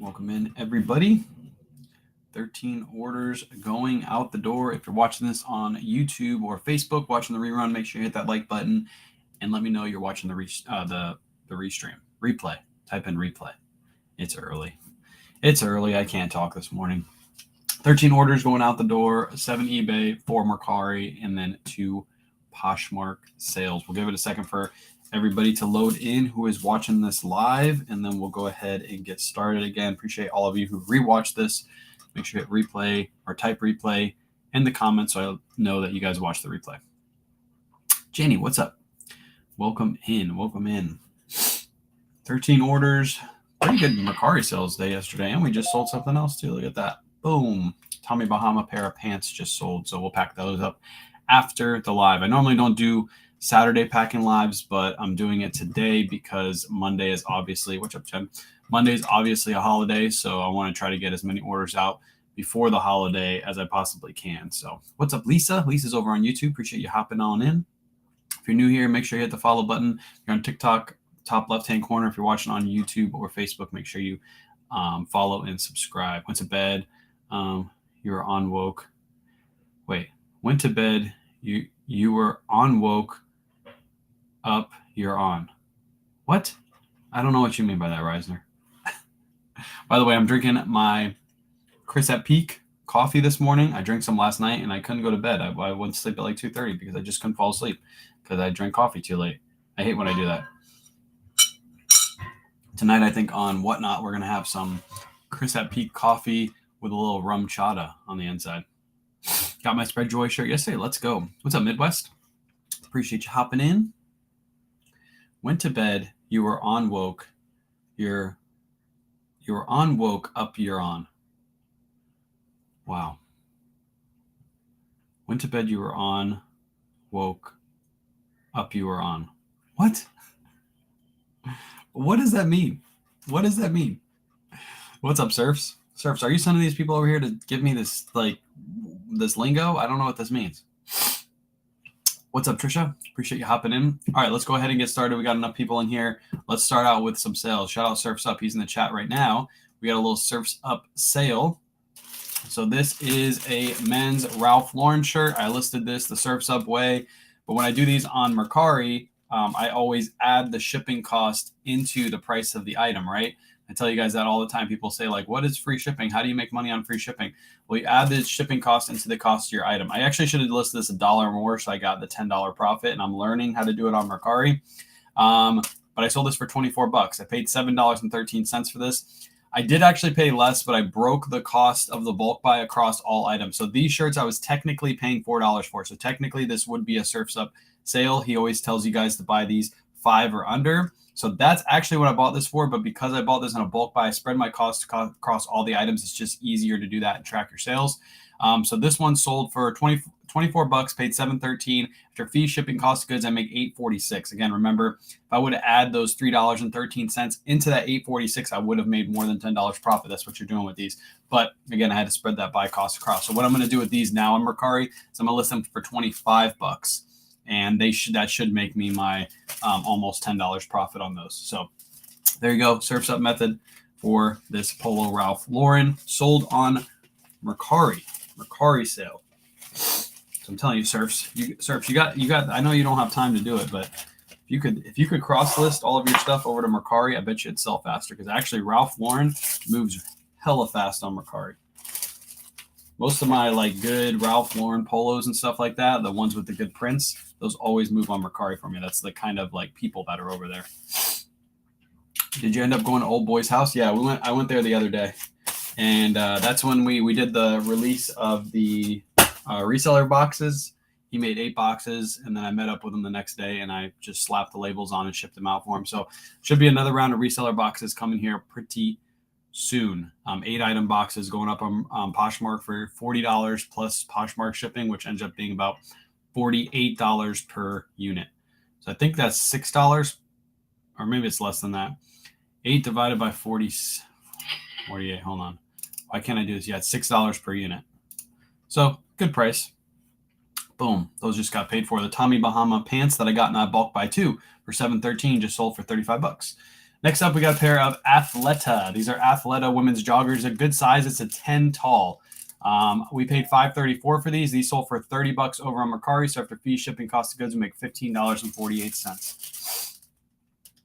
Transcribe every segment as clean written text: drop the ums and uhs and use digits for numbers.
Welcome in, everybody. 13 orders going out the door. If you're watching this on YouTube or Facebook, watching the rerun, make sure you hit that like button and let me know you're watching the restream. Replay. Type in replay. It's early. I can't talk this morning. 13 orders going out the door, 7 eBay, 4 Mercari, and then 2 Poshmark sales. We'll give it a second for everybody to load in who is watching this live, and then we'll go ahead and get started again. Appreciate all of you who rewatched this. Make sure you hit replay or type replay in the comments so I know that you guys watched the replay. Janie, what's up? Welcome in. 13 orders. Pretty good Mercari sales day yesterday, and we just sold something else too. Look at that. Boom. Tommy Bahama pair of pants just sold, so we'll pack those up after the live. I normally don't do Saturday packing lives, but I'm doing it today because Monday is obviously, what's up, Jen? Monday is obviously a holiday, so I want to try to get as many orders out before the holiday as I possibly can. So what's up, Lisa? Lisa's over on YouTube. Appreciate you hopping on in. If you're new here, make sure you hit the follow button. If you're on TikTok, top left-hand corner. If you're watching on YouTube or Facebook, make sure you follow and subscribe. Went to bed. You were on woke. Wait, went to bed. You were on woke. Up, you're on. What? I don't know what you mean by that, Reisner. By the way, I'm drinking my Chris at Peak coffee this morning. I drank some last night and I couldn't go to bed. I went to sleep at like 2:30 because I just couldn't fall asleep because I drank coffee too late. I hate when I do that. Tonight, I think on Whatnot, we're going to have some Chris at Peak coffee with a little rum chata on the inside. Got my Spread Joy shirt yesterday. Let's go. What's up, Midwest? Appreciate you hopping in. Went to bed. You were on woke. You were on woke. Up, you're on. Wow. Went to bed. You were on woke. Up, you were on. What? What does that mean? What does that mean? What's up, Surfs? Surfs, are you sending these people over here to give me this lingo? I don't know what this means. What's up, Trisha? Appreciate you hopping in. All right, let's go ahead and get started. We got enough people in here. Let's start out with some sales. Shout out Surfs Up. He's in the chat right now. We got a little Surfs Up sale. So this is a men's Ralph Lauren shirt. I listed this the Surfs Up way. But when I do these on Mercari, I always add the shipping cost into the price of the item, right? I tell you guys that all the time. People say, like, what is free shipping? How do you make money on free shipping? Well, you add the shipping cost into the cost of your item. I actually should have listed this $1 more, so I got the $10 profit, and I'm learning how to do it on Mercari. But I sold this for $24. I paid $7.13 for this. I did actually pay less, but I broke the cost of the bulk buy across all items. So these shirts I was technically paying $4 for. So technically this would be a Surfs Up sale. He always tells you guys to buy these 5 or under. So that's actually what I bought this for. But because I bought this in a bulk buy, I spread my cost across all the items. It's just easier to do that and track your sales. So this one sold for $24, paid $7.13. After fee, shipping, cost of goods, I make $8.46. Again, remember, if I would have added those $3.13 into that $8.46, I would have made more than $10 profit. That's what you're doing with these. But again, I had to spread that buy cost across. So what I'm going to do with these now on Mercari is I'm going to list them for $25. And that should make me my almost $10 profit on those. So there you go. Surfs Up method for this Polo Ralph Lauren sold on Mercari sale. So I'm telling you, Surfs, you got. I know you don't have time to do it, but if you could cross list all of your stuff over to Mercari, I bet you it'd sell faster because actually Ralph Lauren moves hella fast on Mercari. Most of my good Ralph Lauren polos and stuff like that, the ones with the good prints, those always move on Mercari for me. That's the kind of people that are over there. Did you end up going to Old Boy's house? Yeah, I went there the other day, and that's when we did the release of the reseller boxes. He made 8 boxes, and then I met up with him the next day, and I just slapped the labels on and shipped them out for him. So should be another round of reseller boxes coming here pretty soon. 8-item boxes going up on Poshmark for $40 plus Poshmark shipping, which ends up being about $48 per unit. So I think that's $6, or maybe it's less than that. 8 divided by 48. Hold on. Why can't I do this? Yeah, it's $6 per unit. So good price. Boom. Those just got paid for. The Tommy Bahama pants that I got in that bulk buy too for $7.13 just sold for $35. Next up, we got a pair of Athleta. These are Athleta women's joggers. A good size. It's a 10 tall. We paid $5.34 for these. These sold for $30 over on Mercari. So after fees, shipping, cost of goods, we make $15.48.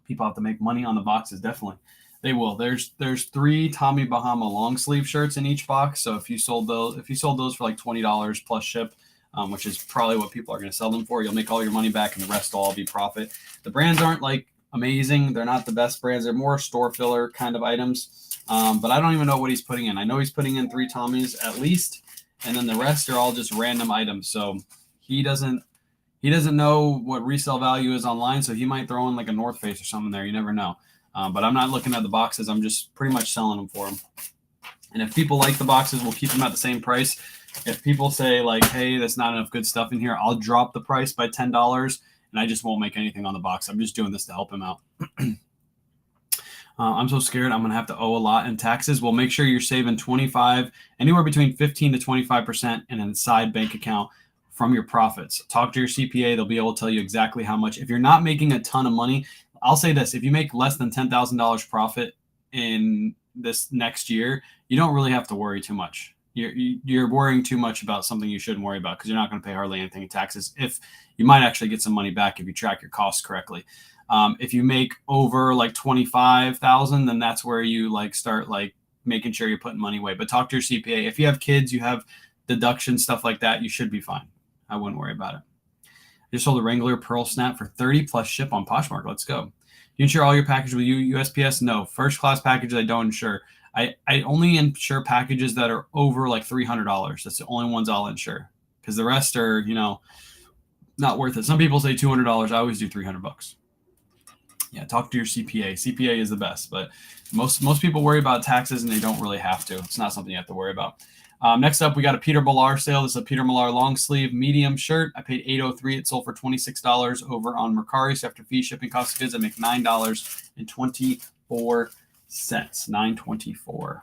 People have to make money on the boxes, definitely. They will. There's 3 Tommy Bahama long sleeve shirts in each box. So if you sold those for like $20 plus ship, which is probably what people are going to sell them for, you'll make all your money back, and the rest will all be profit. The brands aren't like amazing. They're not the best brands. They're more store filler kind of items. But I don't even know what he's putting in. I know he's putting in 3 Tommies at least, and then the rest are all just random items. So he doesn't know what resale value is online. So he might throw in like a North Face or something there. You never know. But I'm not looking at the boxes. I'm just pretty much selling them for him. And if people like the boxes, we'll keep them at the same price. If people say like, hey, there's not enough good stuff in here, I'll drop the price by $10, and I just won't make anything on the box. I'm just doing this to help him out. I'm so scared I'm going to have to owe a lot in taxes. Well, make sure you're saving anywhere between 15 to 25% in a side bank account from your profits. Talk to your CPA. They'll be able to tell you exactly how much. If you're not making a ton of money, I'll say this: if you make less than $10,000 profit in this next year, you don't really have to worry too much. You're worrying too much about something you shouldn't worry about, because you're not going to pay hardly anything in taxes. If you might actually get some money back if you track your costs correctly. If you make over like 25,000, then that's where you like start like making sure you're putting money away. But talk to your CPA. If you have kids, you have deductions, stuff like that, you should be fine. I wouldn't worry about it. I just sold a Wrangler Pearl Snap for $30 plus ship on Poshmark. Let's go. You insure all your packages with USPS? No. First class packages I don't insure. I only insure packages that are over like $300. That's the only ones I'll insure, because the rest are, not worth it. Some people say $200. I always do $300. Yeah, talk to your CPA. CPA is the best, but most people worry about taxes, and they don't really have to. It's not something you have to worry about. Next up, we got a Peter Millar sale. This is a Peter Millar long sleeve medium shirt. I paid $8.03. It sold for $26 over on Mercari. So after fee, shipping, cost of goods, I make $9.24. $9.24.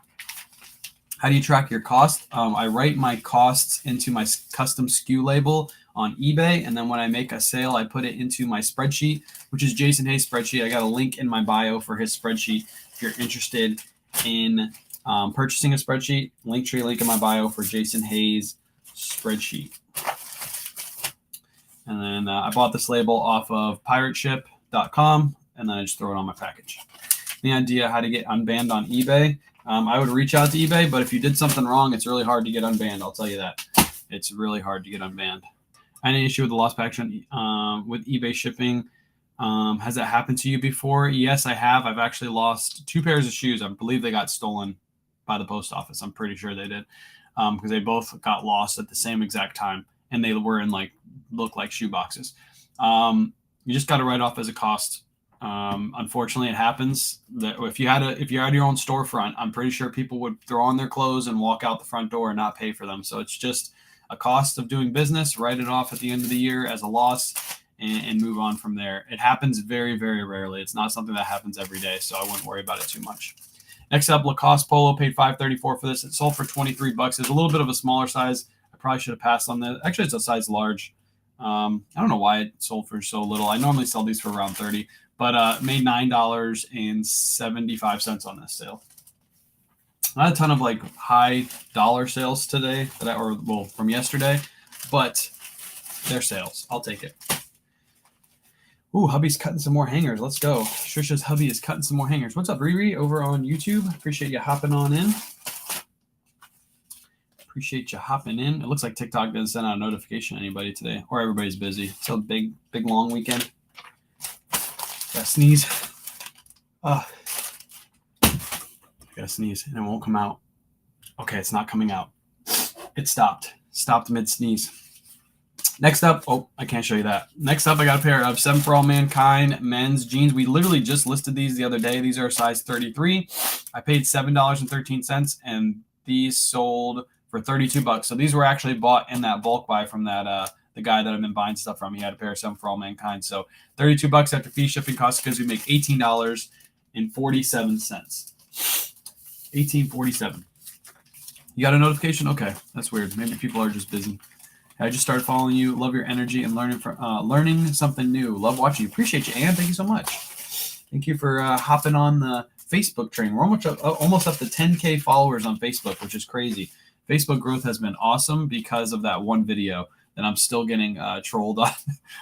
How do you track your cost? I write my costs into my custom SKU label on eBay, and then when I make a sale, I put it into my spreadsheet, which is Jason Hayes spreadsheet. I got a link in my bio for his spreadsheet if you're interested in purchasing a spreadsheet. Linktree link in my bio for Jason Hayes spreadsheet. And then I bought this label off of pirateship.com, and then I just throw it on my package. Any idea how to get unbanned on eBay? I would reach out to eBay, but if you did something wrong, it's really hard to get unbanned. I'll tell you that. It's really hard to get unbanned. Any issue with the lost package with eBay shipping? Has that happened to you before? Yes, I have. I've actually lost 2 pairs of shoes. I believe they got stolen by the post office. I'm pretty sure they did, because they both got lost at the same exact time, and they were in look like shoe boxes. You just got to write off as a cost. Unfortunately, it happens that if you had your own storefront, I'm pretty sure people would throw on their clothes and walk out the front door and not pay for them. So it's just a cost of doing business. Write it off at the end of the year as a loss and move on from there. It happens very, very rarely. It's not something that happens every day, so I wouldn't worry about it too much. Next up, Lacoste Polo. Paid $5.34 for this. It sold for $23. It's a little bit of a smaller size. I probably should have passed on that. Actually, it's a size large. I don't know why it sold for so little. I normally sell these for around $30, but made $9.75 on this sale. Not a ton of high dollar sales today from yesterday, but they're sales. I'll take it. Ooh, hubby's cutting some more hangers. Let's go. Trisha's hubby is cutting some more hangers. What's up, Riri, over on YouTube? Appreciate you hopping on in. Appreciate you hopping in. It looks like TikTok didn't send out a notification to anybody today, or everybody's busy. It's a big, long weekend. Gotta sneeze. I gotta sneeze, and it won't come out. Okay, it's not coming out. It stopped. Stopped mid-sneeze. Next up, I can't show you that. Next up, I got a pair of 7 For All Mankind men's jeans. We literally just listed these the other day. These are a size 33. I paid $7.13, and these sold for $32. So these were actually bought in that bulk buy from that the guy that I've been buying stuff from. He had a pair of 7 For All Mankind. So $32 after fee, shipping, costs, because we make $18.47. $18.47. You got a notification? Okay, that's weird. Maybe people are just busy. I just started following you. Love your energy and learning something new. Love watching you. Appreciate you, Ann. Thank you so much. Thank you for hopping on the Facebook train. We're almost up to 10K followers on Facebook, which is crazy. Facebook growth has been awesome because of that one video that I'm still getting trolled on.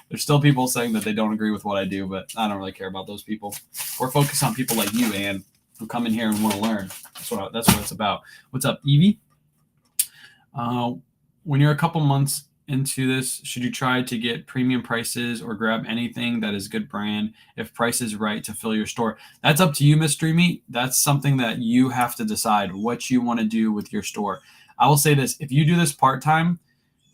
There's still people saying that they don't agree with what I do, but I don't really care about those people. We're focused on people like you, Ann, who come in here and want to learn. That's what it's about. What's up, Evie? When you're a couple months into this, should you try to get premium prices or grab anything that is good brand if price is right to fill your store? That's up to you, Miss Dreamy. That's something that you have to decide what you want to do with your store. I will say this: if you do this part-time,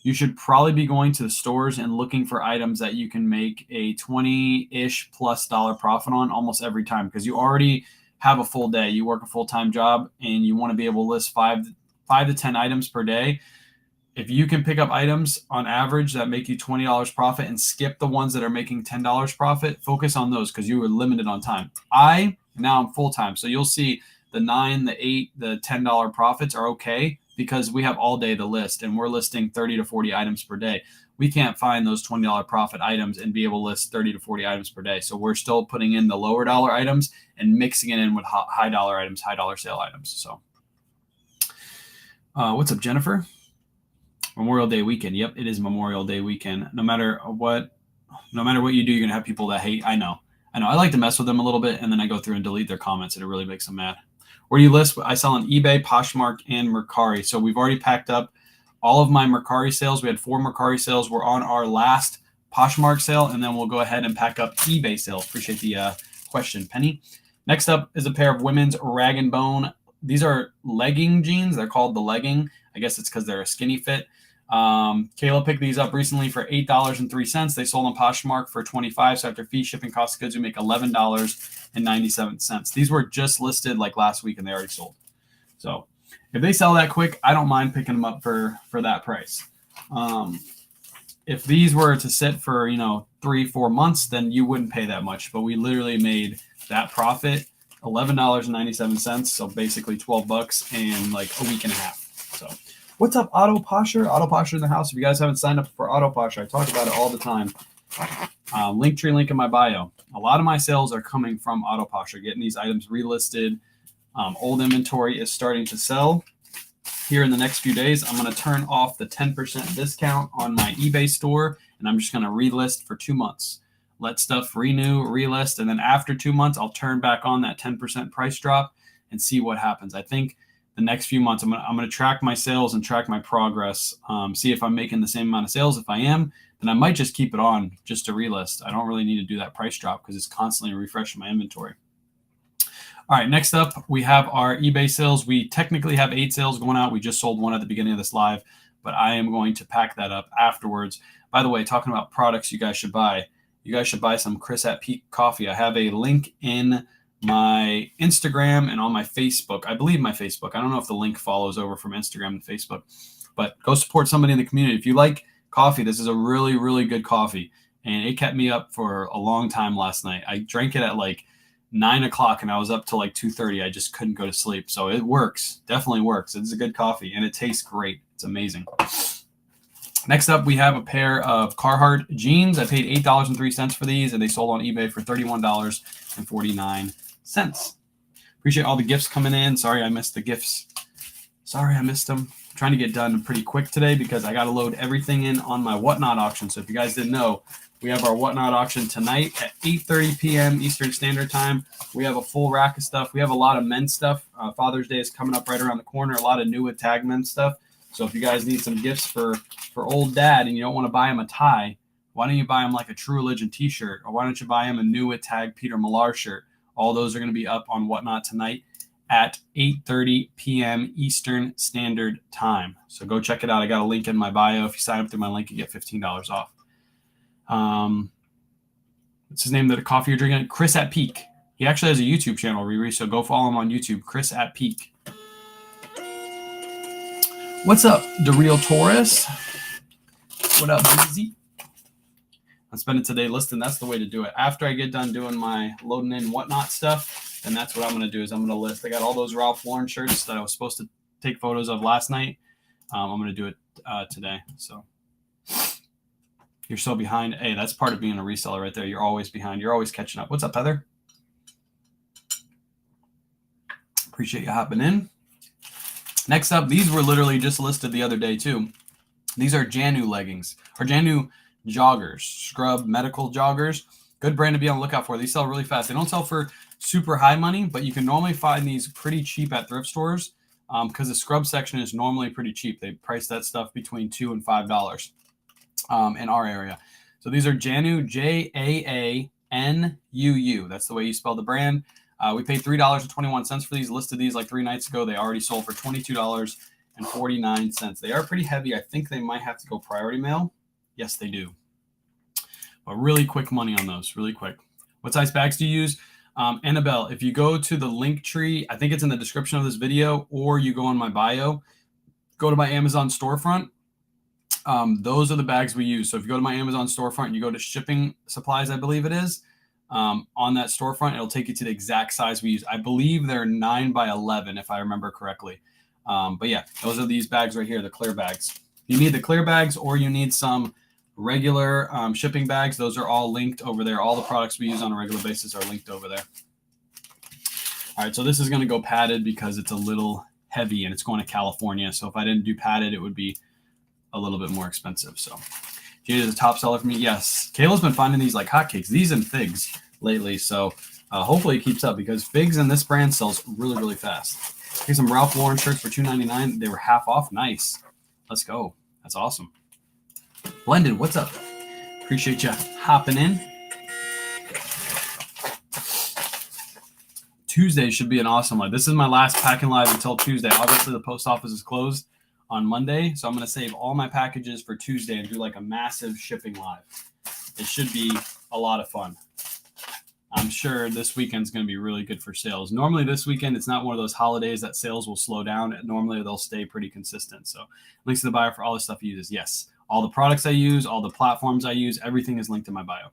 you should probably be going to the stores and looking for items that you can make a 20-ish plus dollar profit on almost every time, because you already have a full day. You work a full-time job and you want to be able to list 5 to 10 items per day. If you can pick up items on average that make you $20 profit and skip the ones that are making $10 profit, focus on those because you were limited on time. Now I'm full-time. So you'll see the 9, the 8, the $10 profits are okay because we have all day to list and we're listing 30 to 40 items per day. We can't find those $20 profit items and be able to list 30 to 40 items per day. So we're still putting in the lower dollar items and mixing it in with high dollar items, high dollar sale items. So what's up, Jennifer? Memorial Day weekend. Yep, it is Memorial Day weekend. No matter what you do, you're gonna have people that hate. I know. I like to mess with them a little bit, and then I go through and delete their comments, and it really makes them mad. Where do you list? I sell on eBay, Poshmark, and Mercari. So we've already packed up all of my Mercari sales. We had 4 Mercari sales. We're on our last Poshmark sale, and then we'll go ahead and pack up eBay sales. Appreciate the question, Penny. Next up is a pair of women's Rag & Bone. These are legging jeans. They're called the legging. I guess it's because they're a skinny fit. Kayla picked these up recently for $8.03. They sold on Poshmark for $25. So after fee, shipping, cost of goods, we make $11.97. These were just listed like last week and they already sold. So if they sell that quick, I don't mind picking them up for that price. If these were to sit for 3-4 months, then you wouldn't pay that much. But we literally made that profit $11.97. So basically $12 in like a week and a half. So. What's up, Auto Posher? Auto Posher in the house. If you guys haven't signed up for Auto Posher, I talk about it all the time. Linktree link in my bio. A lot of my sales are coming from Auto Posher, getting these items relisted. Old inventory is starting to sell. Here in the next few days, I'm going to turn off the 10% discount on my eBay store, and I'm just going to relist for 2 months. Let stuff renew, relist, and then after 2 months, I'll turn back on that 10% price drop and see what happens. I think the next few months, I'm going to track my sales and track my progress, see if I'm making the same amount of sales. If I am, then I might just keep it on just to relist. I don't really need to do that price drop because it's constantly refreshing my inventory. All right, next up, we have our eBay sales. We technically have 8 sales going out. We just sold one at the beginning of this live, but I am going to pack that up afterwards. By the way, talking about products you guys should buy some Chris at Peak coffee. I have a link in my Instagram and on my Facebook. I believe my Facebook. I don't know if the link follows over from Instagram to Facebook, but go support somebody in the community. If you like coffee, this is a really, really good coffee. And it kept me up for a long time last night. I drank it at like 9 o'clock and I was up till like 2:30. I just couldn't go to sleep. So it works. Definitely works. It's a good coffee and it tastes great. It's amazing. Next up, we have a pair of Carhartt jeans. I paid $8.03 for these and they sold on eBay for $31.49. Appreciate all the gifts coming in. Sorry I missed the gifts. Sorry I missed them. I'm trying to get done pretty quick today because I got to load everything in on my Whatnot auction. So if you guys didn't know, we have our Whatnot auction tonight at 8:30 p.m. Eastern Standard Time. We have a full rack of stuff. We have a lot of men's stuff. Father's Day is coming up right around the corner. A lot of new with tag men's stuff. So if you guys need some gifts for old dad and you don't want to buy him a tie, why don't you buy him like a True Religion t-shirt? Or why don't you buy him a new with tag Peter Millar shirt? All those are going to be up on Whatnot tonight at 8:30 p.m. Eastern Standard Time. So go check it out. I got a link in my bio. If you sign up through my link, you get $15 off. What's his name? The coffee you're drinking? Chris at Peak. He actually has a YouTube channel, Riri, so go follow him on YouTube. Chris at Peak. What's up, DeReal Taurus? What up, Breezy? I'm spending today listing. That's the way to do it. After I get done doing my loading in Whatnot stuff, then that's what I'm going to do is I'm going to list. I got all those Ralph Lauren shirts that I was supposed to take photos of last night. I'm going to do it today. So you're so behind. Hey, that's part of being a reseller right there. You're always behind. You're always catching up. What's up, Heather? Appreciate you hopping in. Next up, these were literally just listed the other day too. These are Janu leggings or Janu joggers, scrub medical joggers. Good brand to be on the lookout for. These sell really fast. They don't sell for super high money, but you can normally find these pretty cheap at thrift stores because the scrub section is normally pretty cheap. They price that stuff between $2 and $5 in our area. So these are Janu, Jaanuu. That's the way you spell the brand. We paid $3.21 for these. Listed these like 3 nights ago. They already sold for $22.49. They are pretty heavy. I think they might have to go priority mail. Yes, they do. But really quick money on those. Really quick. What size bags do you use? Annabelle, if you go to the link tree, I think it's in the description of this video, or you go on my bio, go to my Amazon storefront. Those are the bags we use. So if you go to my Amazon storefront and you go to shipping supplies, I believe it is, on that storefront, it'll take you to the exact size we use. I believe they're 9 by 11, if I remember correctly. But yeah, those are these bags right here, the clear bags. You need the clear bags or you need some regular shipping bags. Those are all linked over there. All the products we use on a regular basis are linked over there. All right, so this is going to go padded because it's a little heavy and it's going to California. So if I didn't do padded, it would be a little bit more expensive. So Jade is a top seller for me. Yes, Kayla's been finding these like hotcakes, these and figs lately. So hopefully it keeps up because figs in this brand sells really, really fast. Here's some Ralph Lauren shirts for $2.99. They were half off. Nice. Let's go. That's awesome. Blended, what's up? Appreciate you hopping in. Tuesday should be an awesome live. This is my last packing live until Tuesday. Obviously, the post office is closed on Monday, so I'm going to save all my packages for Tuesday and do like a massive shipping live. It should be a lot of fun. I'm sure this weekend's going to be really good for sales. Normally this weekend, it's not one of those holidays that sales will slow down. Normally they'll stay pretty consistent. So links to the bio for all the stuff he uses. Yes. All the products I use, all the platforms I use, everything is linked in my bio.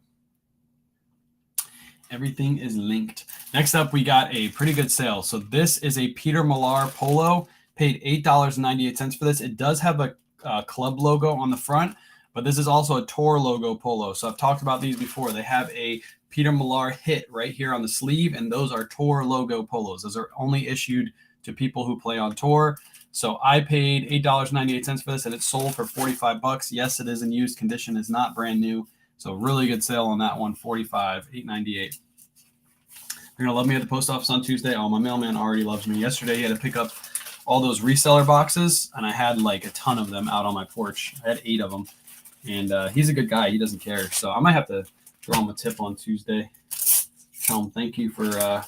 Everything is linked. Next up, we got a pretty good sale. So this is a Peter Millar polo. Paid $8.98 for this. It does have a club logo on the front, but this is also a tour logo polo. So I've talked about these before. They have a Peter Millar hit right here on the sleeve, and those are tour logo polos. Those are only issued to people who play on tour. So I paid $8.98 for this, and it's sold for $45. Yes, it is in used condition. It's not brand new. So really good sale on that one, $8.98. You're going to love me at the post office on Tuesday. Oh, my mailman already loves me. Yesterday, he had to pick up all those reseller boxes, and I had like a ton of them out on my porch. I had 8 of them, and he's a good guy. He doesn't care. So I might have to throw him a tip on Tuesday. Tell him thank you for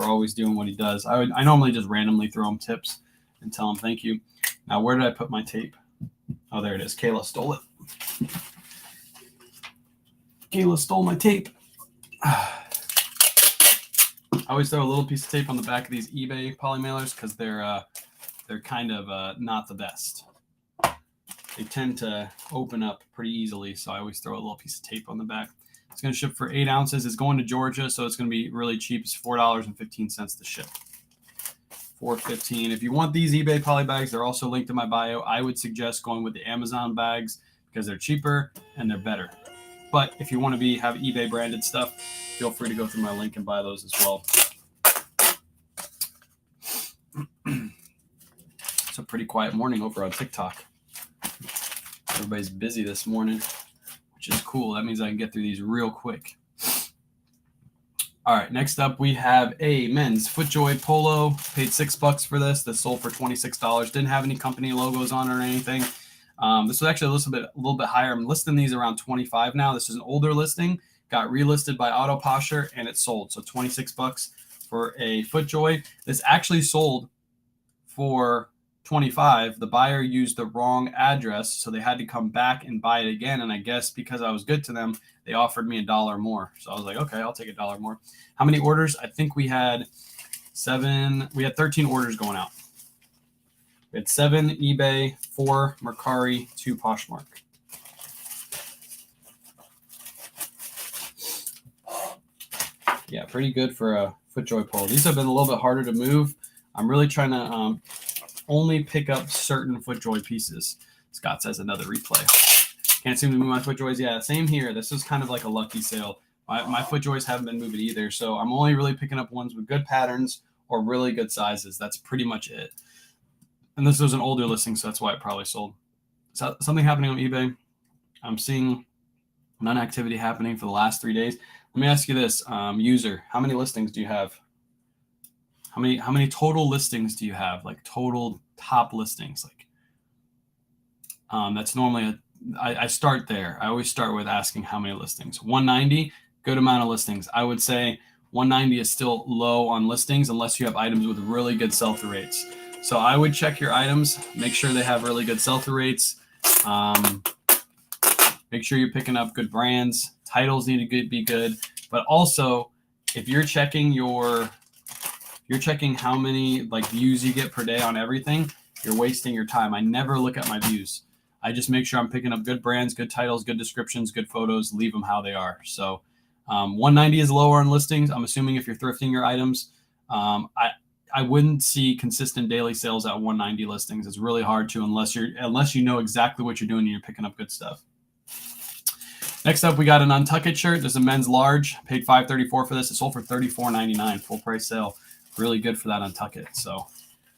always doing what he does. I normally just randomly throw him tips and tell him thank you. Now, where did I put my tape? Oh, there it is. Kayla stole it. Kayla stole my tape. I always throw a little piece of tape on the back of these eBay poly mailers because they're kind of not the best. They tend to open up pretty easily, so I always throw a little piece of tape on the back. It's going to ship for 8 ounces. It's going to Georgia, so it's going to be really cheap. It's $4.15 to ship. $4.15. If you want these eBay poly bags, they're also linked in my bio. I would suggest going with the Amazon bags because they're cheaper and they're better. But if you want to have eBay branded stuff, feel free to go through my link and buy those as well. It's a pretty quiet morning over on TikTok. Everybody's busy this morning, which is cool. That means I can get through these real quick. All right, next up we have a men's FootJoy polo. Paid $6 for this. This sold for $26. Didn't have any company logos on it or anything. This was actually a little bit higher. I'm listing these around 25 now. This is an older listing. Got relisted by Auto Posture and it sold. So $26 for a FootJoy. This actually sold for $25. The buyer used the wrong address, so they had to come back and buy it again. And I guess because I was good to them, they offered me $1 more. So I was like, okay, I'll take $1 more. How many orders? I think we had 13 orders going out. We had 7 eBay, 4 Mercari, 2 Poshmark. Yeah, pretty good for a FootJoy polo. These have been a little bit harder to move. I'm really trying to only pick up certain FootJoy pieces. Scott says another replay. Can't seem to move my FootJoys. Yeah, same here. This is kind of like a lucky sale. My FootJoys haven't been moving either, so I'm only really picking up ones with good patterns or really good sizes. That's pretty much it. And this was an older listing, so that's why it probably sold. So something happening on eBay. I'm seeing non-activity happening for the last 3 days. Let me ask you this, user, how many listings do you have? How many total listings do you have? Like total top listings? Like that's normally I start there. I always start with asking how many listings. 190, good amount of listings. I would say 190 is still low on listings unless you have items with really good sell-through rates. So I would check your items, make sure they have really good sell-through rates. Make sure you're picking up good brands. Titles need to be good, but also if you're checking how many like views you get per day on everything, you're wasting your time. I never look at my views. I just make sure I'm picking up good brands, good titles, good descriptions, good photos, leave them how they are. So 190 is lower on listings. I'm assuming if you're thrifting your items, I wouldn't see consistent daily sales at 190 listings. It's really hard to unless you know exactly what you're doing and you're picking up good stuff. Next up, we got an Untuck It shirt. This is a men's large. Paid $5.34 for this. It sold for $34.99, full price sale. Really good for that Untuck It. So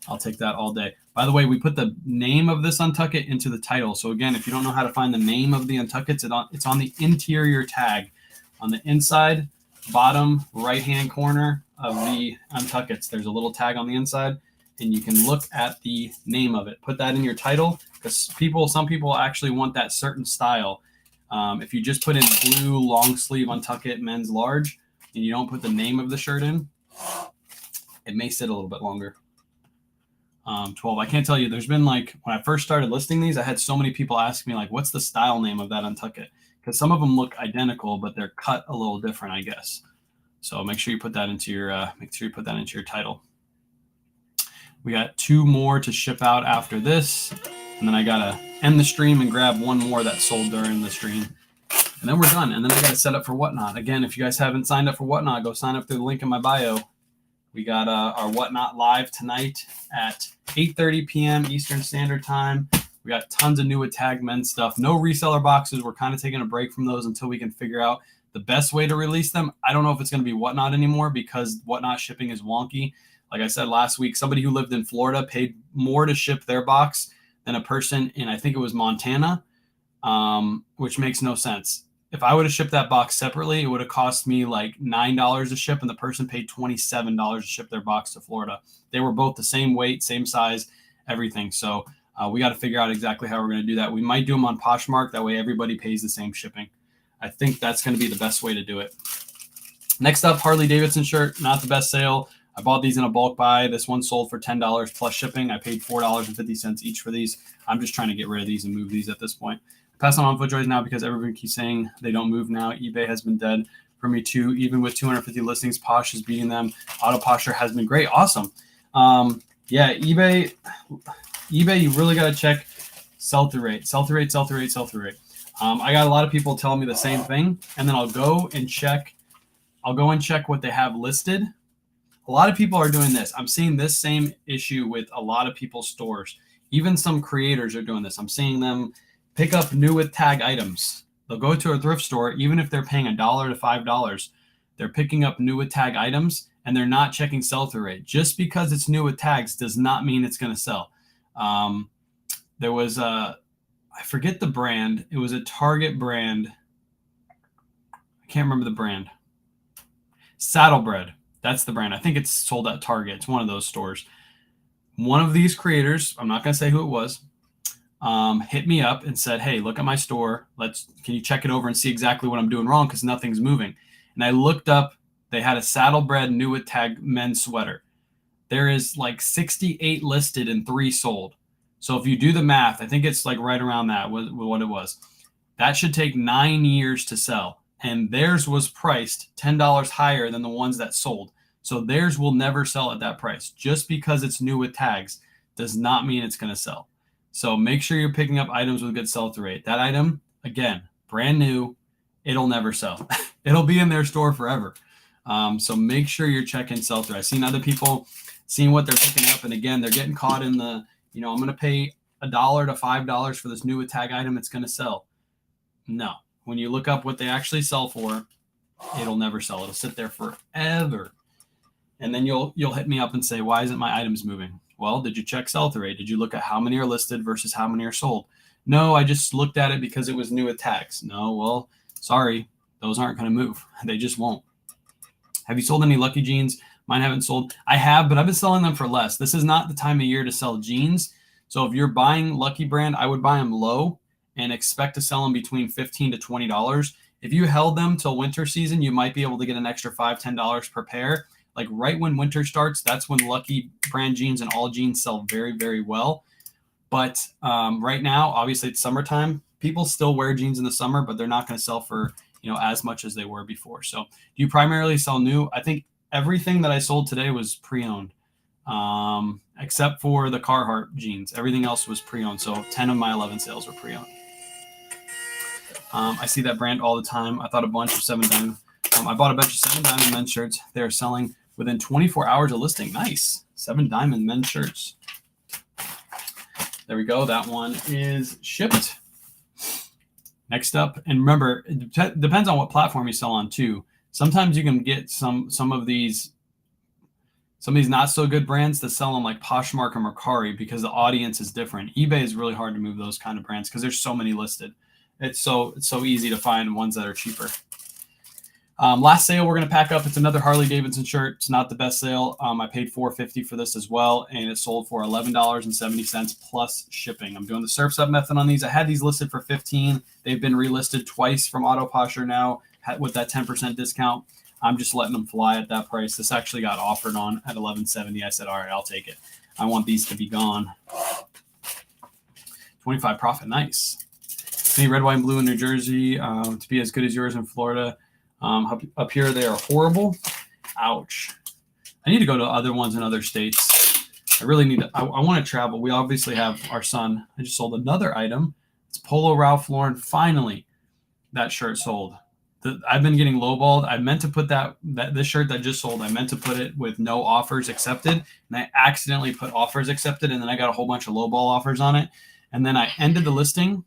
I'll take that all day. By the way, we put the name of this Untuck It into the title. So again, if you don't know how to find the name of the Untuck It, it's on the interior tag. On the inside, bottom right-hand corner of the Untuck It's, there's a little tag on the inside, and you can look at the name of it. Put that in your title, because some people actually want that certain style. If you just put in blue long sleeve Untuck It men's large, and you don't put the name of the shirt in, it may sit a little bit longer. 12. I can't tell you. There's been like, when I first started listing these, I had so many people ask me like, what's the style name of that Untuck It? Because some of them look identical, but they're cut a little different, I guess. So make sure you put that into your title. We got 2 more to ship out after this, and then I gotta end the stream and grab one more that sold during the stream, and then we're done. And then I gotta set up for Whatnot. Again, if you guys haven't signed up for Whatnot, go sign up through the link in my bio. We got our Whatnot live tonight at 8:30 p.m. Eastern Standard Time. We got tons of new Tag men's stuff. No reseller boxes. We're kind of taking a break from those until we can figure out the best way to release them. I don't know if it's going to be Whatnot anymore because Whatnot shipping is wonky. Like I said last week, somebody who lived in Florida paid more to ship their box than a person in, I think it was Montana, which makes no sense. If I would have shipped that box separately, it would have cost me like $9 to ship, and the person paid $27 to ship their box to Florida. They were both the same weight, same size, everything. So we got to figure out exactly how we're going to do that. We might do them on Poshmark. That way everybody pays the same shipping. I think that's going to be the best way to do it. Next up, Harley Davidson shirt. Not the best sale. I bought these in a bulk buy. This one sold for $10 plus shipping. I paid $4.50 each for these. I'm just trying to get rid of these and move these at this point. Pass on FootJoys now because everybody keeps saying they don't move now. eBay has been dead for me too. Even with 250 listings, Posh is beating them. Auto Posture has been great. Awesome. Yeah, eBay, you really got to check sell-through rate. I got a lot of people telling me the same thing, and then I'll go and check what they have listed. A lot of people are doing this. I'm seeing this same issue with a lot of people's stores. Even some creators are doing this. I'm seeing them pick up new with tag items. They'll go to a thrift store, even if they're paying $1 to $5, they're picking up new with tag items and they're not checking sell-through rate. Just because it's new with tags does not mean it's going to sell. There was I forget the brand. It was a Target brand. I can't remember the brand. Saddlebred. That's the brand. I think it's sold at Target. It's one of those stores. One of these creators, I'm not going to say who it was, hit me up and said, hey, look at my store. Can you check it over and see exactly what I'm doing wrong? Because nothing's moving. And I looked up, they had a Saddlebred new with tag men's sweater. There is like 68 listed and 3 sold. So if you do the math, I think it's like right around that what it was. That should take 9 years to sell. And theirs was priced $10 higher than the ones that sold. So theirs will never sell at that price. Just because it's new with tags does not mean it's going to sell. So make sure you're picking up items with good sell-through rate. That item, again, brand new, it'll never sell. It'll be in their store forever. So make sure you're checking sell-through. I've seen other people seeing what they're picking up, and again, they're getting caught in the, I'm going to pay $1 to $5 for this new with tag item. It's going to sell. No. When you look up what they actually sell for, it'll never sell. It'll sit there forever. And then you'll hit me up and say, why isn't my items moving? Well, did you check sell-through rate? Did you look at how many are listed versus how many are sold? No, I just looked at it because it was new with tags. No, well, sorry, those aren't going to move. They just won't. Have you sold any Lucky jeans? Mine haven't sold. I have, but I've been selling them for less. This is not the time of year to sell jeans. So if you're buying Lucky brand, I would buy them low and expect to sell them between $15 to $20. If you held them till winter season, you might be able to get an extra $5, $10 per pair. Like right when winter starts, that's when Lucky brand jeans and all jeans sell very, very well. But right now, obviously it's summertime. People still wear jeans in the summer, but they're not going to sell for, as much as they were before. So do you primarily sell new? I think everything that I sold today was pre-owned, except for the Carhartt jeans. Everything else was pre-owned. So 10 of my 11 sales were pre-owned. I see that brand all the time. I thought a bunch of 7 Diamond. I bought a bunch of 7 Diamond men's shirts. They're selling within 24 hours of listing. Nice. 7 Diamond men's shirts. There we go. That one is shipped. Next up, and remember, it depends on what platform you sell on too. Sometimes you can get some of these not so good brands to sell on like Poshmark or Mercari because the audience is different. eBay is really hard to move those kind of brands because there's so many listed. It's so easy to find ones that are cheaper. Last sale we're going to pack up. It's another Harley Davidson shirt. It's not the best sale. I paid $4.50 for this as well, and it sold for $11.70 plus shipping. I'm doing the Surf's Up method on these. I had these listed for $15. They've been relisted twice from Autoposher now with that 10% discount. I'm just letting them fly at that price. This actually got offered on at $11.70. I said, all right, I'll take it. I want these to be gone. 25 profit. Nice. Any red, white, and blue in New Jersey to be as good as yours in Florida. Up here, they are horrible. Ouch. I need to go to other ones in other states. I really need to. I want to travel. We obviously have our son. I just sold another item. It's Polo Ralph Lauren. Finally, that shirt sold. I've been getting lowballed. I meant to put this shirt that just sold, I meant to put it with no offers accepted. And I accidentally put offers accepted. And then I got a whole bunch of lowball offers on it. And then I ended the listing.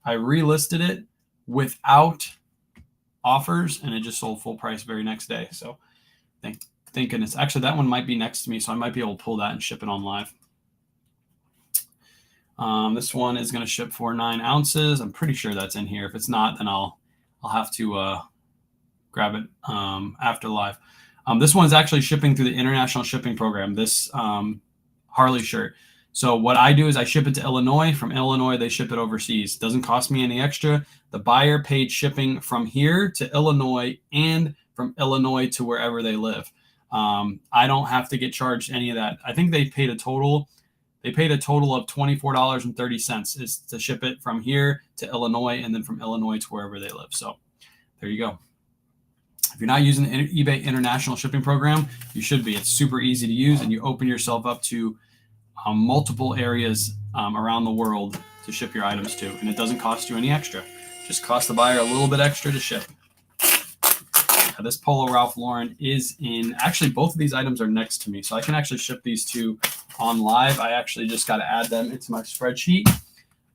I relisted it without offers, and it just sold full price very next day. So thank goodness. Actually, that one might be next to me, so I might be able to pull that and ship it on live. This one is going to ship for 9 ounces. I'm pretty sure that's in here. If it's not, then I'll have to grab it after live. This one's actually shipping through the international shipping program, this Harley shirt. So what I do is I ship it to Illinois. From Illinois, they ship it overseas. Doesn't cost me any extra. The buyer paid shipping from here to Illinois and from Illinois to wherever they live. I don't have to get charged any of that. I think they paid a total of $24.30 is to ship it from here to Illinois and then from Illinois to wherever they live. So there you go. If you're not using the eBay International Shipping Program, you should be. It's super easy to use, and you open yourself up to multiple areas around the world to ship your items to, and it doesn't cost you any extra. Just cost the buyer a little bit extra to ship. This Polo Ralph Lauren is in, actually both of these items are next to me, so I can actually ship these two on live. I actually just got to add them into my spreadsheet.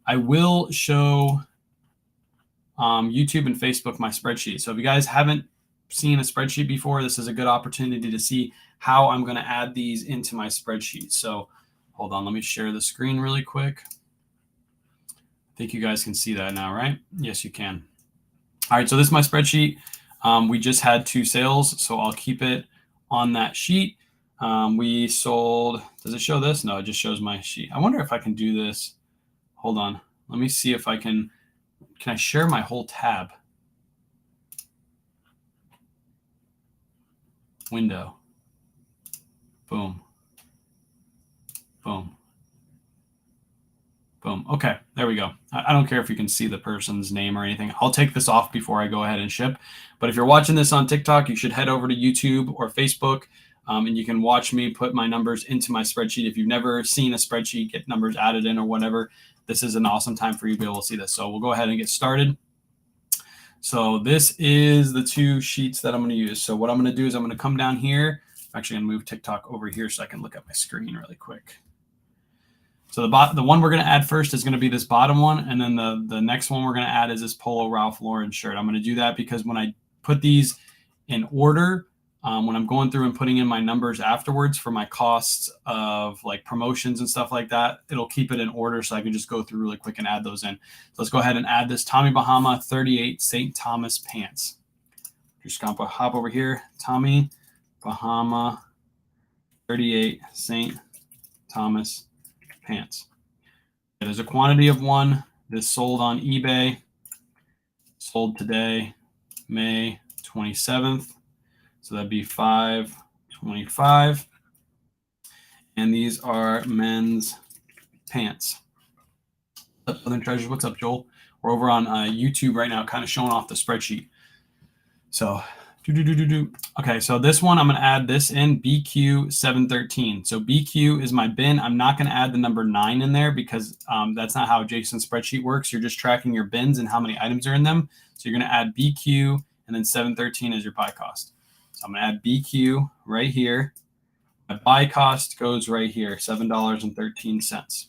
I will show YouTube and Facebook my spreadsheet. So if you guys haven't seen a spreadsheet before, this is a good opportunity to see how I'm going to add these into my spreadsheet. So hold on, let me share the screen really quick. I think you guys can see that now, right? Yes, you can. All right, so this is my spreadsheet. We just had 2 sales, so I'll keep it on that sheet. We sold, does it show this? No, it just shows my sheet. I wonder if I can do this. Hold on, let me see if I can I share my whole tab? Window. Boom. Boom. Boom. Okay, there we go. I don't care if you can see the person's name or anything. I'll take this off before I go ahead and ship. But if you're watching this on TikTok, you should head over to YouTube or Facebook, and you can watch me put my numbers into my spreadsheet. If you've never seen a spreadsheet, get numbers added in or whatever, this is an awesome time for you to be able to see this. So we'll go ahead and get started. So this is the 2 sheets that I'm going to use. So what I'm going to do is I'm going to come down here. I'm actually going to move TikTok over here so I can look at my screen really quick. So the one we're going to add first is going to be this bottom one. And then the next one we're going to add is this Polo Ralph Lauren shirt. I'm going to do that because when I put these in order, when I'm going through and putting in my numbers afterwards for my costs of like promotions and stuff like that, it'll keep it in order so I can just go through really quick and add those in. So let's go ahead and add this Tommy Bahama 38 St. Thomas pants. Just gonna hop over here, Tommy Bahama 38 St. Thomas pants. There's a quantity of 1. This sold on eBay, sold today, May 27th. So that'd be $5.25. And these are men's pants. Southern Treasures, what's up, Joel? We're over on YouTube right now, kind of showing off the spreadsheet. So, okay, so this one, I'm going to add this in, BQ713. So BQ is my bin. I'm not going to add the number 9 in there because that's not how Jason's spreadsheet works. You're just tracking your bins and how many items are in them. So you're going to add BQ and then 713 is your buy cost. So I'm going to add BQ right here. My buy cost goes right here, $7.13.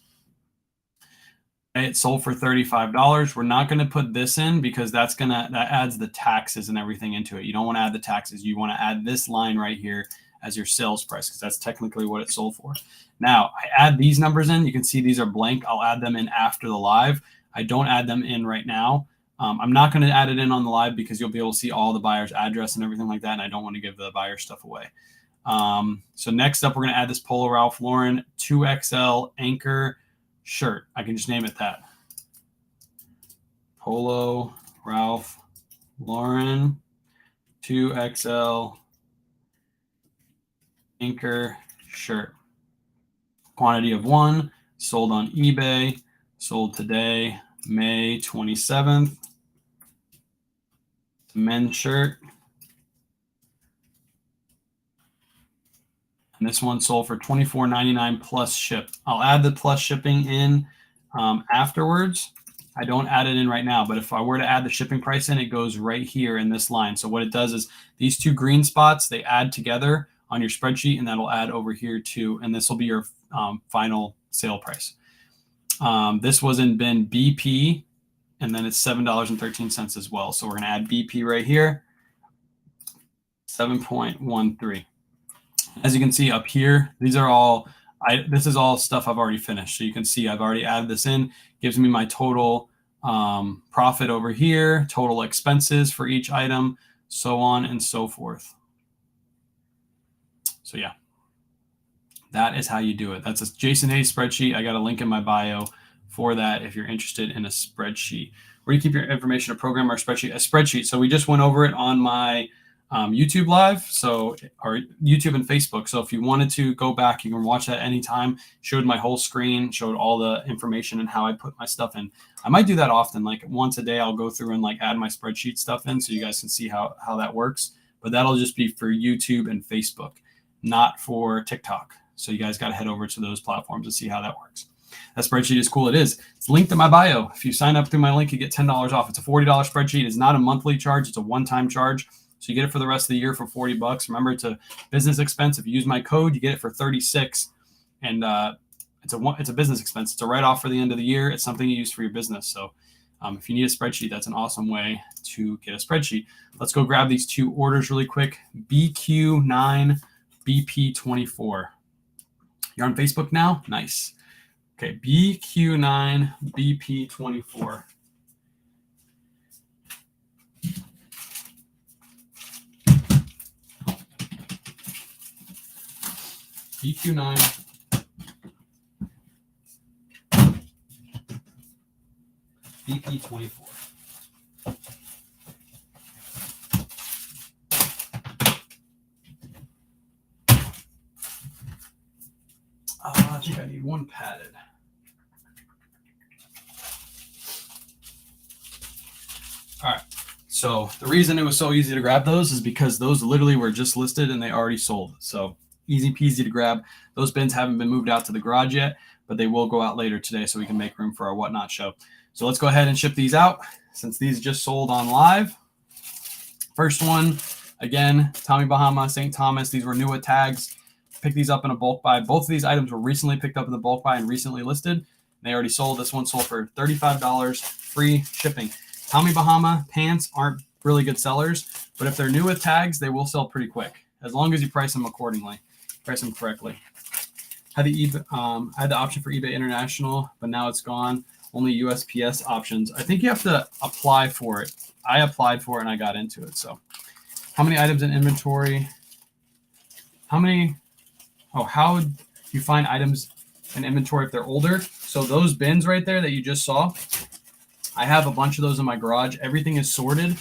It sold for $35. We're not going to put this in because that adds the taxes and everything into it. You don't want to add the taxes. You want to add this line right here as your sales price because that's technically what it sold for. Now, I add these numbers in. You can see these are blank. I'll add them in after the live. I don't add them in right now. I'm not going to add it in on the live because you'll be able to see all the buyer's address and everything like that, and I don't want to give the buyer stuff away. So next up, we're going to add this Polo Ralph Lauren 2XL Anchor shirt. I can just name it that. Polo Ralph Lauren 2XL Anchor shirt. Quantity of 1, sold on eBay, sold today, May 27th. Men's shirt. And this one sold for $24.99 plus ship. I'll add the plus shipping in afterwards. I don't add it in right now, but if I were to add the shipping price in, it goes right here in this line. So what it does is these 2 green spots, they add together on your spreadsheet, and that'll add over here too. And this will be your final sale price. This was in bin BP, and then it's $7.13 as well. So we're going to add BP right here, 7.13. As you can see up here, these are all, this is all stuff I've already finished. So you can see I've already added this in. Gives me my total profit over here, total expenses for each item, so on and so forth. So yeah, that is how you do it. That's a Jason Hayes spreadsheet. I got a link in my bio for that if you're interested in a spreadsheet. Where you keep your information, a program or a spreadsheet. So we just went over it on my YouTube live, so or YouTube and Facebook. So if you wanted to go back, you can watch that anytime. Showed my whole screen, showed all the information and how I put my stuff in. I might do that often, like once a day. I'll go through and like add my spreadsheet stuff in, so you guys can see how that works. But that'll just be for YouTube and Facebook, not for TikTok. So you guys got to head over to those platforms and see how that works. That spreadsheet is cool. It is. It's linked in my bio. If you sign up through my link, you get $10 off. It's a $40 spreadsheet. It's not a monthly charge. It's a one-time charge. So you get it for the rest of the year for $40. Remember, it's a business expense. If you use my code, you get it for $36. And it's a business expense. It's a write-off for the end of the year. It's something you use for your business. So if you need a spreadsheet, that's an awesome way to get a spreadsheet. Let's go grab these 2 orders really quick. BQ9, BP24. You're on Facebook now? Nice. Okay, BQ9, BP24. BQ9, BP24. I think I need 1 padded. All right. So the reason it was so easy to grab those is because those literally were just listed and they already sold. So easy peasy to grab. Those bins haven't been moved out to the garage yet, but they will go out later today so we can make room for our Whatnot show. So let's go ahead and ship these out since these just sold on live. First one, again, Tommy Bahama, St. Thomas. These were Nua tags. Pick these up in a bulk buy. Both of these items were recently picked up in the bulk buy and recently listed. They already sold. This one sold for $35, free shipping. Tommy Bahama pants aren't really good sellers, but if they're new with tags, they will sell pretty quick. as long as you price them accordingly, price them correctly. Had the option for eBay International, but now it's gone. Only USPS options. I think you have to apply for it. I applied for it and I got into it. So how many items in inventory? How would you find items in inventory if they're older? So those bins right there that you just saw, I have a bunch of those in my garage. Everything is sorted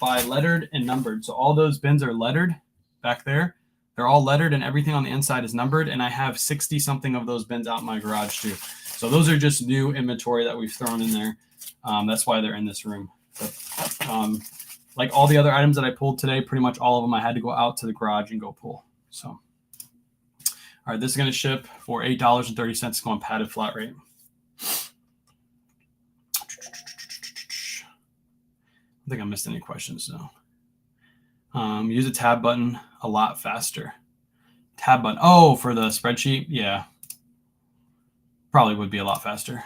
by lettered and numbered. So all those bins are lettered back there. They're all lettered and everything on the inside is numbered. And I have 60 something of those bins out in my garage too. So those are just new inventory that we've thrown in there. That's why they're in this room. But, like all the other items that I pulled today, pretty much all of them I had to go out to the garage and go pull. So, all right, this is going to ship for $8.30. It's going padded flat rate. I don't think I missed any questions though. Use a tab button a lot faster. Tab button. Oh, for the spreadsheet? Yeah. Probably would be a lot faster.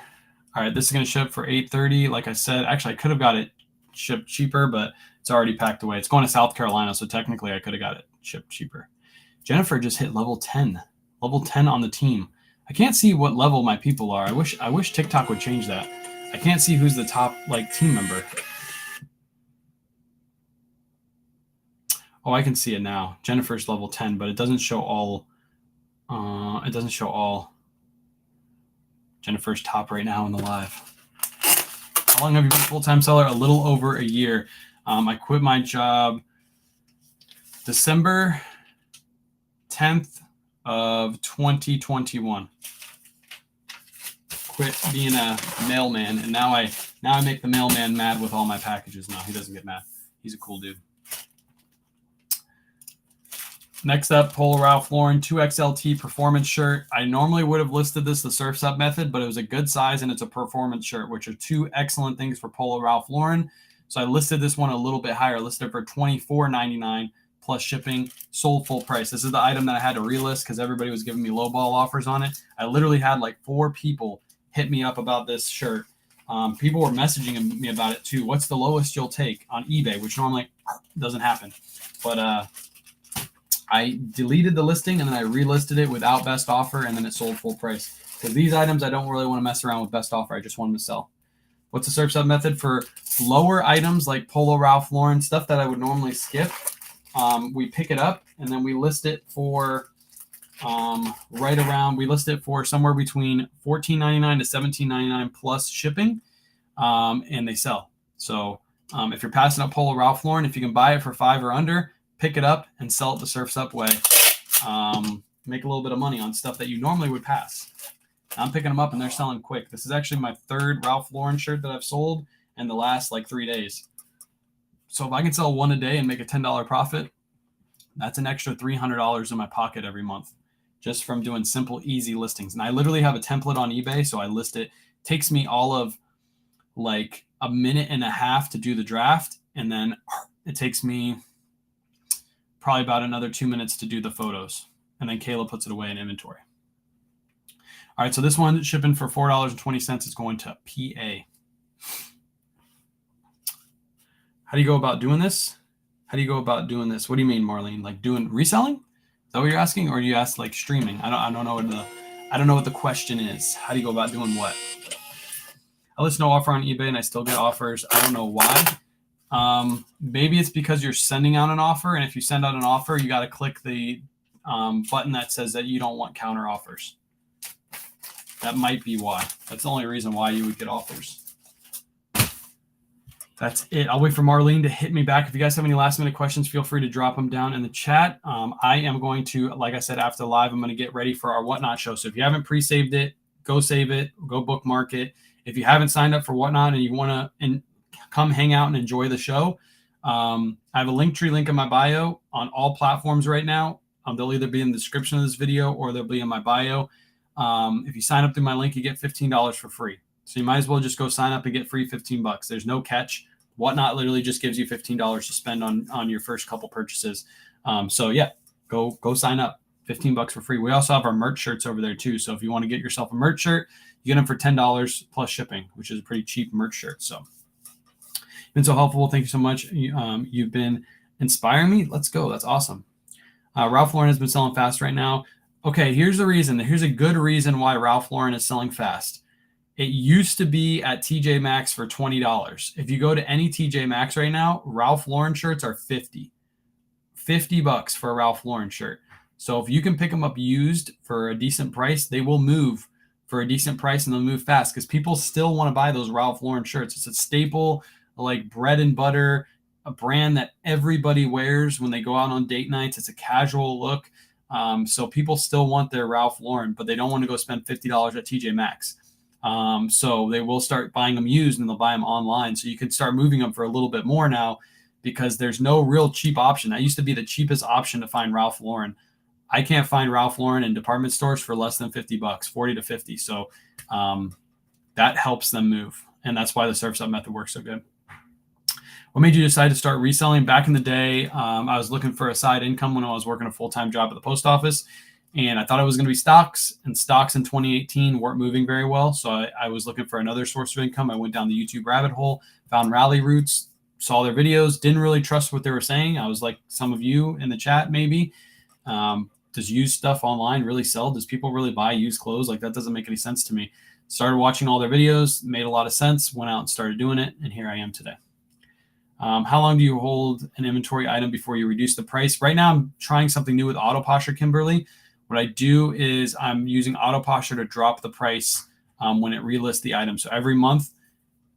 All right, this is going to ship for $8.30. Like I said, actually, I could have got it shipped cheaper, but it's already packed away. It's going to South Carolina, so technically I could have got it shipped cheaper. Jennifer just hit level 10. Level 10 on the team. I can't see what level my people are. I wish TikTok would change that. I can't see who's the top team member. Oh, I can see it now. Jennifer's level 10, but it doesn't show all. It doesn't show all. Jennifer's top right now in the live. How long have you been a full-time seller? A little over a year. I quit my job December 10th of 2021. Quit being a mailman, and now I make the mailman mad with all my packages. No, he doesn't get mad. He's a cool dude. Next up, Polo Ralph Lauren 2XLT performance shirt. I normally would have listed this the Surf's Up method, but it was a good size and it's a performance shirt, which are two excellent things for Polo Ralph Lauren. So I listed this one a little bit higher. I listed it for $24.99 plus shipping, sold full price. This is the item that I had to relist because everybody was giving me lowball offers on it. I literally had like 4 people hit me up about this shirt. People were messaging me about it too. What's the lowest you'll take on eBay, which normally doesn't happen. But I deleted the listing and then I relisted it without best offer and then it sold full price. Because these items, I don't really want to mess around with best offer. I just want them to sell. What's the Surf's Up method for lower items like Polo Ralph Lauren, stuff that I would normally skip? We pick it up and then we list it for we list it for somewhere between $14.99 to $17.99 plus shipping, and they sell. So if you're passing up Polo Ralph Lauren, if you can buy it for $5 or under, pick it up and sell it the Surf's Up way. Make a little bit of money on stuff that you normally would pass. I'm picking them up and they're selling quick. This is actually my 3rd Ralph Lauren shirt that I've sold in the last 3 days. So if I can sell one a day and make a $10 profit, that's an extra $300 in my pocket every month just from doing simple, easy listings. And I literally have a template on eBay. So I list it. Takes me all of a minute and a half to do the draft. And then it takes me probably about another 2 minutes to do the photos. And then Kayla puts it away in inventory. All right, so this one shipping for $4.20 is going to PA. How do you go about doing this? What do you mean, Marlene? Like doing reselling? Is that what you're asking? Or do you ask streaming? I don't know what the question is. How do you go about doing what? I list no offer on eBay and I still get offers. I don't know why. Maybe it's because you're sending out an offer, and if you send out an offer, you got to click the button that says that you don't want counter offers. That might be why. That's the only reason why you would get offers. That's it. I'll wait for Marlene to hit me back. If you guys have any last minute questions, feel free to drop them down in the chat. I am going to, like I said, after live, I'm going to get ready for our Whatnot show. So if you haven't pre-saved it, go save it, go bookmark it. If you haven't signed up for Whatnot and you want to come hang out and enjoy the show, I have a Linktree link in my bio on all platforms right now. They'll either be in the description of this video or they'll be in my bio. If you sign up through my link, you get $15 for free. So you might as well just go sign up and get free $15. There's no catch. Whatnot literally just gives you $15 to spend on your first couple purchases. So yeah, go sign up. $15 for free. We also have our merch shirts over there too. So if you want to get yourself a merch shirt, you get them for $10 plus shipping, which is a pretty cheap merch shirt. So been so helpful. Thank you so much. You've been inspiring me. Let's go. That's awesome. Ralph Lauren has been selling fast right now. Okay, here's the reason. Here's a good reason why Ralph Lauren is selling fast. It used to be at TJ Maxx for $20. If you go to any TJ Maxx right now, Ralph Lauren shirts are $50 for a Ralph Lauren shirt. So if you can pick them up used for a decent price, they will move for a decent price and they'll move fast because people still want to buy those Ralph Lauren shirts. It's a staple, like bread and butter, a brand that everybody wears when they go out on date nights. It's a casual look. So people still want their Ralph Lauren, but they don't want to go spend $50 at TJ Maxx. So they will start buying them used and they'll buy them online. So you can start moving them for a little bit more now because there's no real cheap option. That used to be the cheapest option to find Ralph Lauren. I can't find Ralph Lauren in department stores for less than $50, 40 to 50. So that helps them move. And that's why the Surf's Up method works so good. What made you decide to start reselling? Back in the day, I was looking for a side income when I was working a full-time job at the post office. And I thought it was going to be stocks. And stocks in 2018 weren't moving very well. So I was looking for another source of income. I went down the YouTube rabbit hole, found Rally Roots, saw their videos, didn't really trust what they were saying. I was like some of you in the chat maybe. Does used stuff online really sell? Does people really buy used clothes? Like that doesn't make any sense to me. Started watching all their videos, made a lot of sense, went out and started doing it. And here I am today. How long do you hold an inventory item before you reduce the price? Right now, I'm trying something new with Autoposture, Kimberly. What I do is I'm using Autoposture to drop the price when it relists the item. So every month,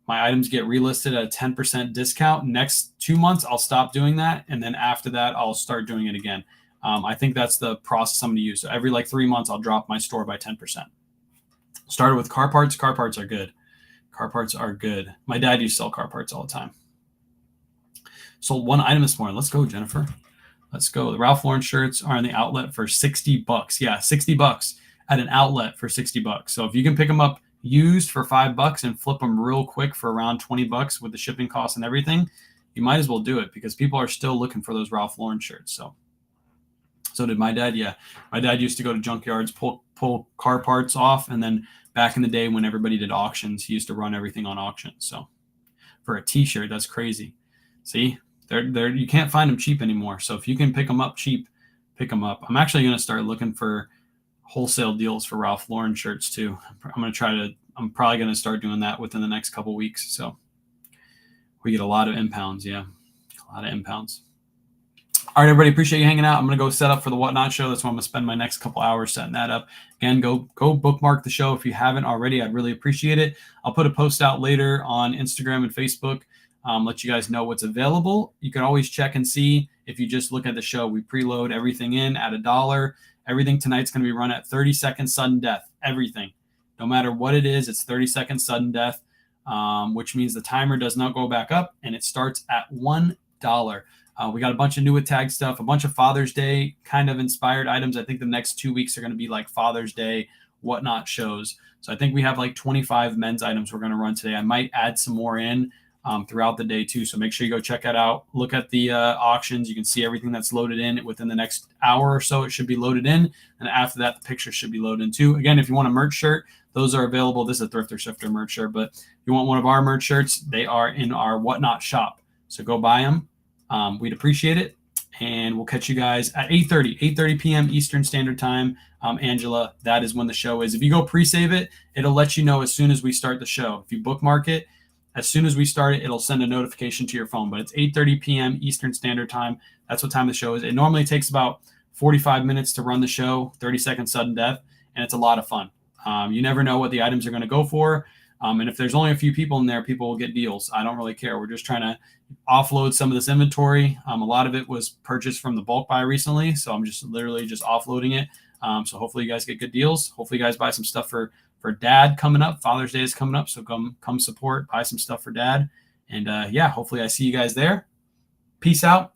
my items get relisted at a 10% discount. Next 2 months, I'll stop doing that. And then after that, I'll start doing it again. I think that's the process I'm going to use. So every like 3 months, I'll drop my store by 10%. Started with car parts. Car parts are good. Car parts are good. My dad used to sell car parts all the time. Sold one item this morning. Let's go, Jennifer. Let's go. The Ralph Lauren shirts are in the outlet for $60. Yeah, $60 at an outlet for $60. So if you can pick them up used for $5 and flip them real quick for around $20 with the shipping costs and everything, you might as well do it because people are still looking for those Ralph Lauren shirts. So did my dad. Yeah, my dad used to go to junkyards, pull car parts off, and then back in the day when everybody did auctions, he used to run everything on auction. So for a T-shirt, that's crazy. See. They're you can't find them cheap anymore. So if you can pick them up cheap, pick them up. I'm actually going to start looking for wholesale deals for Ralph Lauren shirts too. I'm probably going to start doing that within the next couple weeks. So we get a lot of impounds. Yeah, a lot of impounds. All right, everybody, appreciate you hanging out. I'm going to go set up for the Whatnot show. That's where I'm going to spend my next couple hours setting that up. Again, go bookmark the show if you haven't already. I'd really appreciate it. I'll put a post out later on Instagram and Facebook. Let you guys know what's available. You can always check and see if you just look at the show. We preload everything in at $1. Everything tonight's going to be run at 30-second sudden death. Everything. No matter what it is, it's 30-second sudden death, which means the timer does not go back up, and it starts at $1. We got a bunch of new with tag stuff, a bunch of Father's Day kind of inspired items. I think the next 2 weeks are going to be like Father's Day Whatnot shows. So I think we have like 25 men's items we're going to run today. I might add some more in throughout the day too. So make sure you go check that out. Look at the auctions. You can see everything that's loaded in within the next hour or so. It should be loaded in. And after that, the pictures should be loaded in too. Again, if you want a merch shirt, those are available. This is a Thrifter Shifter merch shirt, but if you want one of our merch shirts, they are in our Whatnot shop. So go buy them. We'd appreciate it. And we'll catch you guys at 8:30 p.m. Eastern Standard Time. Angela, that is when the show is. If you go pre-save it, it'll let you know as soon as we start the show. If you bookmark it, as soon as we start it, it'll send a notification to your phone. But it's 8:30 p.m. Eastern Standard Time. That's what time the show is. It normally takes about 45 minutes to run the show, 30-second sudden death, and it's a lot of fun. You never know what the items are going to go for. And if there's only a few people in there, people will get deals. I don't really care. We're just trying to offload some of this inventory. A lot of it was purchased from the bulk buy recently, so I'm just literally just offloading it. So hopefully you guys get good deals. Hopefully you guys buy some stuff for dad coming up. Father's Day is coming up, so come support, buy some stuff for dad. And yeah, hopefully I see you guys there. Peace out.